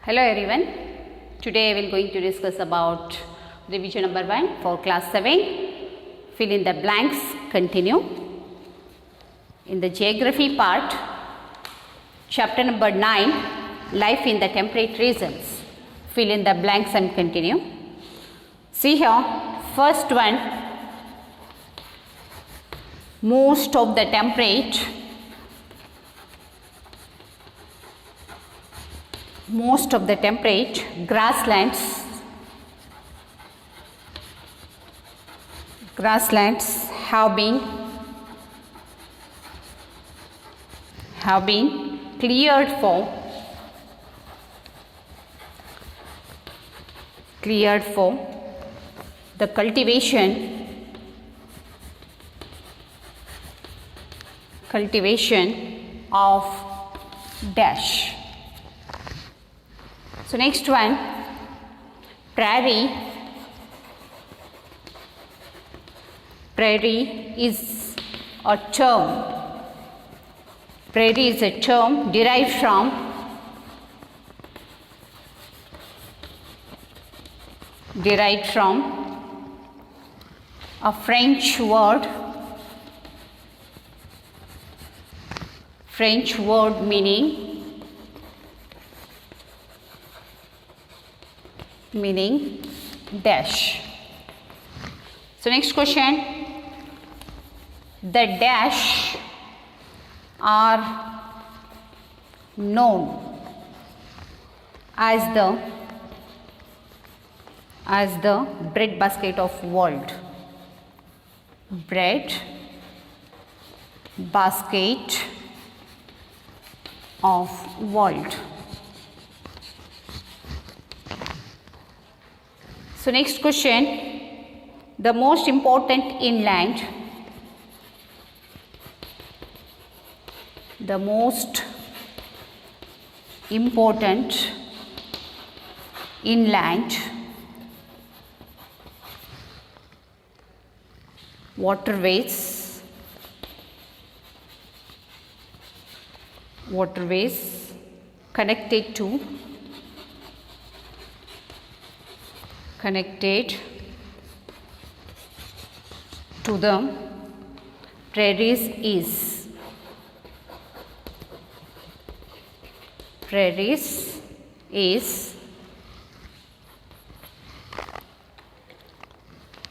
Hello everyone. Today I will going to discuss about revision number 1 for class 7. Fill in the blanks, continue. In the geography part, chapter number 9, life in the temperate regions. Fill in the blanks and continue. See here, first one, most of the temperate grasslands have been cleared for the cultivation of dash. So next one, prairie is a term derived from a French word meaning dash. So next question, the dash are known as the bread basket of world. Bread basket of world. So next question, the most important inland waterways connected to the prairies is.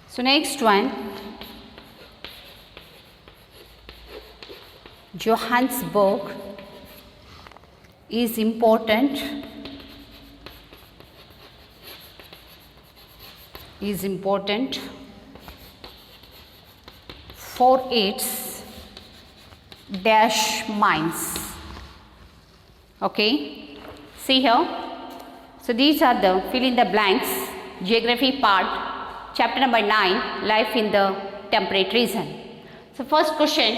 So next one, Johannesburg is important for its dash mines. Okay, see here. So these are the fill in the blanks, geography part, chapter number 9, life in the temperate region. So first question,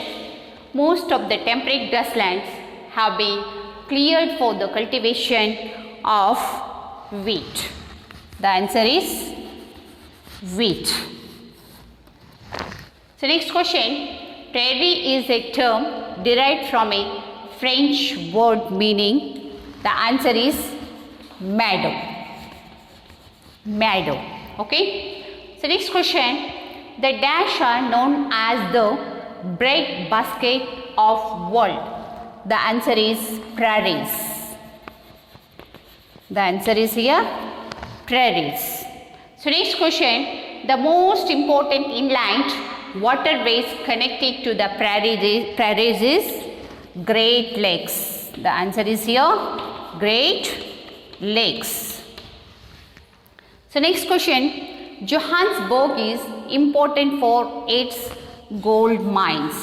most of the temperate grasslands have been cleared for the cultivation of wheat. The answer is wheat. So next question, prairie is a term derived from a French word meaning. The answer is meadow. Okay. So next question, the dash are known as the bread basket of world. The answer is prairies. The answer is here prairies. So next question, the most important inland waterways connected to the prairies is Great Lakes. The answer is here Great Lakes. So next question, Johannesburg is important for its gold mines.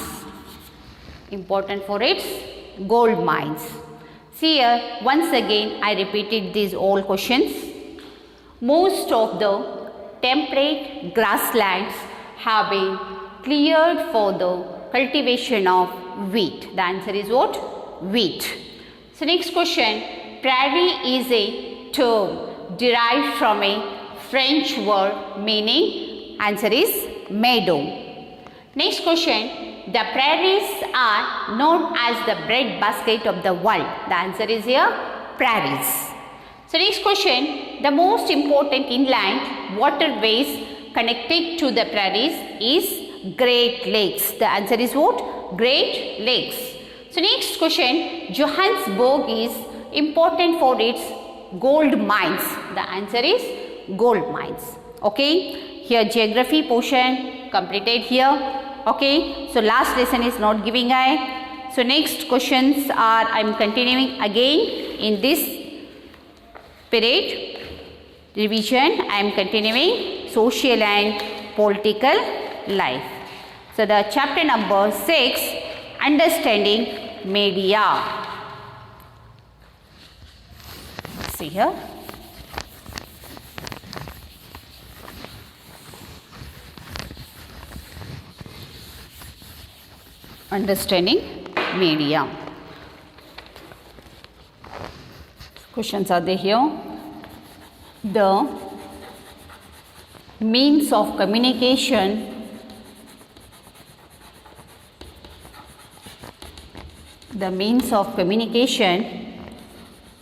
See here, once again I repeated these all questions. Most of the temperate grasslands have been cleared for the cultivation of wheat. The answer is what? Wheat. So next question, prairie is a term derived from a French word meaning. Answer is meadow. Next question, the prairies are known as the bread basket of the world. The answer is here prairies. So next question, the most important inland waterways connected to the prairies is Great Lakes. The answer is what? Great Lakes. So next question, Johannesburg is important for its gold mines. The answer is gold mines. Okay, here geography portion completed here. Okay, so last lesson is not giving I. So next questions are, I am continuing again in this period revision. I am continuing social and political life. So the chapter number 6, understanding media. See here. Understanding media. Questions are there here. The means of communication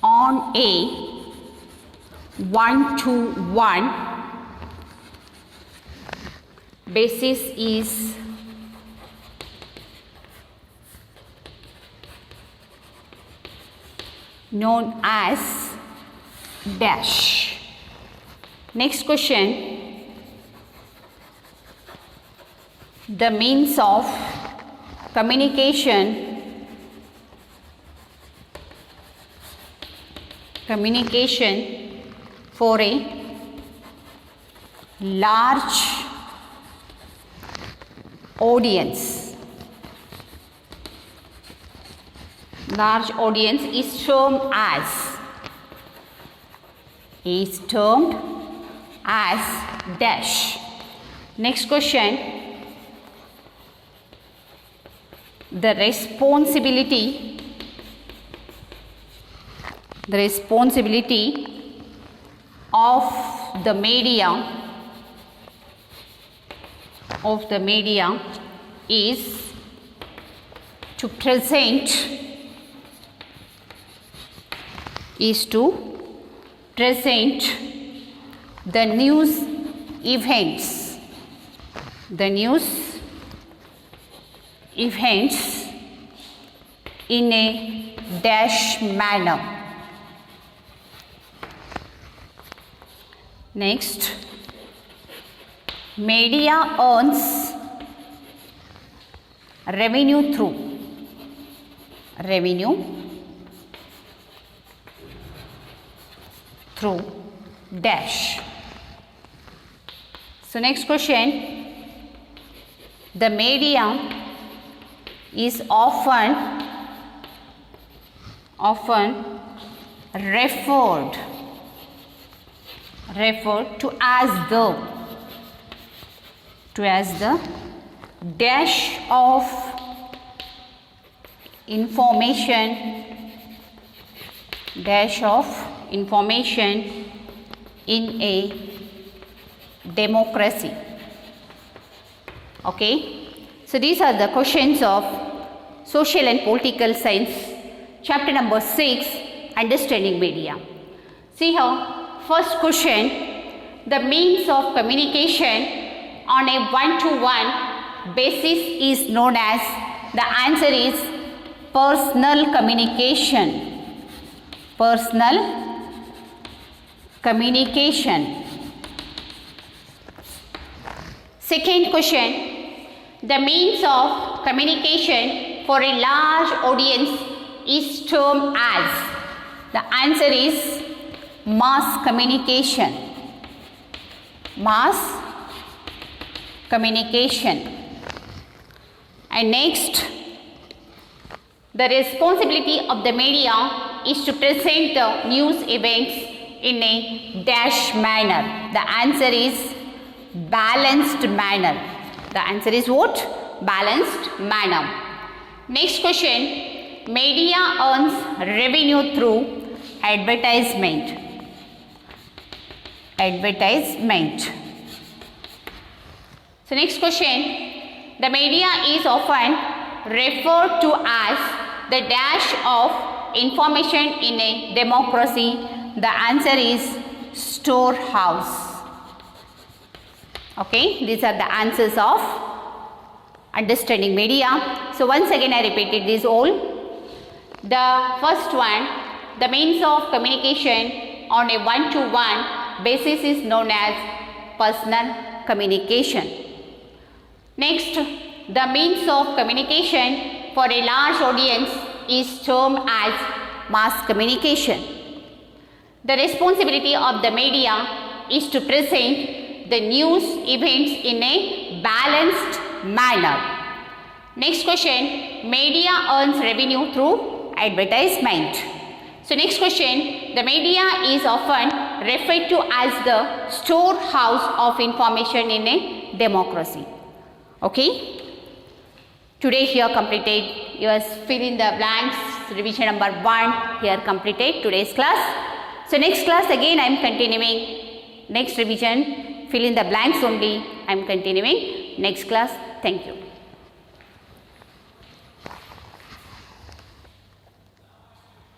on a one-to-one basis is known as dash. Next question, the means of communication for a large audience. Large audience is termed as dash. Next question, the responsibility of the media is to present the news events in a dash manner. Next, media earns revenue through dash. So next question, the media is often referred to as the dash of information in a democracy. Okay, so these are the questions of social and political science, chapter number 6, understanding media. See here, first question, the means of communication on a one-to-one basis is known as, the answer is personal communication. Second question, the means of communication for a large audience is termed as, the answer is mass communication. And next, the responsibility of the media is to present the news events in a dash manner. The answer is balanced manner. The answer is what? Balanced manner. Next question, media earns revenue through advertisement. So next question, the media is often referred to as the dash of information in a democracy. the answer is storehouse. Okay, these are the answers of understanding media. So once again I repeated these all. The first one, the means of communication on a one-to-one basis is known as personal communication. Next, the means of communication for a large audience is termed as mass communication. The responsibility of the media is to present the news events in a balanced manner. Next question, media earns revenue through advertisement. So next question, the media is often referred to as the storehouse of information in a democracy. Okay. Today here completed your fill in the blanks revision number 1 here completed today's class. So next class again I am continuing next revision fill in the blanks only I am continuing next class. Thank you.